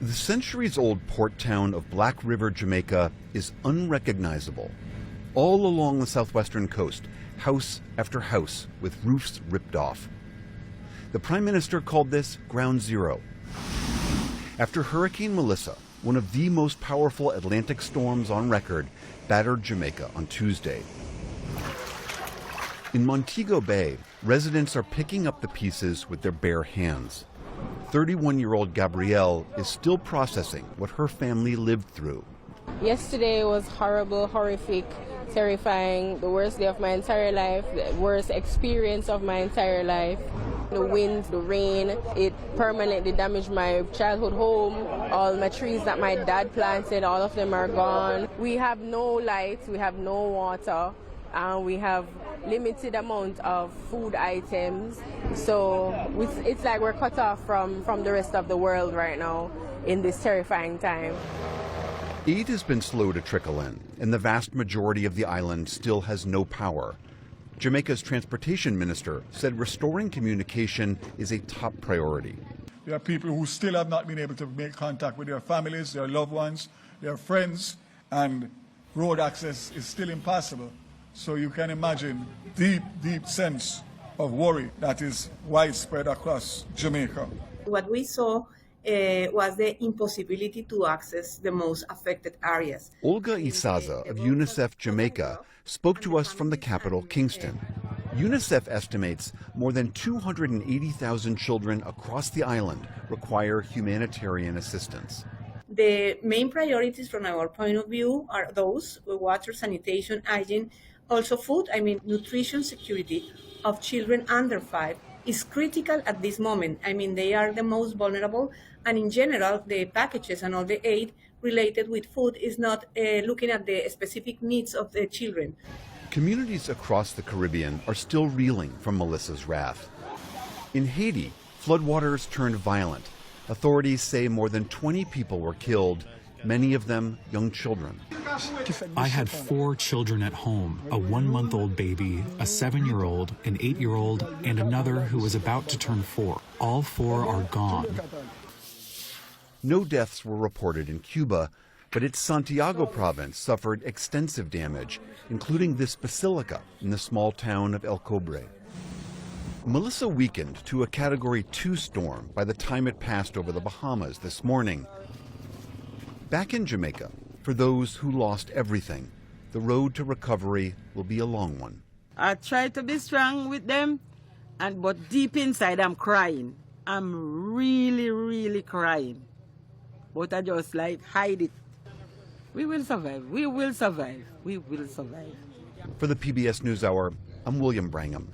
The centuries-old port town of Black River, Jamaica is unrecognizable. All along the southwestern coast, house after house with roofs ripped off. The Prime Minister called this Ground Zero. After Hurricane Melissa, one of the most powerful Atlantic storms on record, battered Jamaica on Tuesday. In Montego Bay, residents are picking up the pieces with their bare hands. 31-year-old Gabrielle is still processing what her family lived through. Yesterday was horrible, horrific, terrifying, the worst day of my entire life, the worst experience of my entire life. The wind, the rain, it permanently damaged my childhood home. All my trees that my dad planted, all of them are gone. We have no light, we have no water, and we have limited amount of food items. So it's like we're cut off from the rest of the world right now in this terrifying time. Aid has been slow to trickle in, and the vast majority of the island still has no power. Jamaica's transportation minister said restoring communication is a top priority. There are people who still have not been able to make contact with their families, their loved ones, their friends, and road access is still impossible. So you can imagine deep, deep sense of worry that is widespread across Jamaica. What we saw was the impossibility to access the most affected areas. Olga Isaza of UNICEF Jamaica spoke to us from the capital, Kingston. UNICEF estimates more than 280,000 children across the island require humanitarian assistance. The main priorities from our point of view are those: water, sanitation, hygiene, also food. Nutrition security of children under 5 is critical at this moment. They are the most vulnerable, and in general, the packages and all the aid related with food is not looking at the specific needs of the children. Communities across the Caribbean are still reeling from Melissa's wrath. In Haiti, floodwaters turned violent. Authorities say more than 20 people were killed, many of them young children. I had 4 children at home, a 1-month-old baby, a 7-year-old, an 8-year-old, and another who was about to turn 4. All 4 are gone. No deaths were reported in Cuba, but its Santiago province suffered extensive damage, including this basilica in the small town of El Cobre. Melissa weakened to a Category 2 storm by the time it passed over the Bahamas this morning. Back in Jamaica, for those who lost everything, the road to recovery will be a long one. I try to be strong with them, but deep inside I'm crying. I'm really, really crying. But I just hide it. We will survive. We will survive. We will survive. For the PBS NewsHour, I'm William Brangham.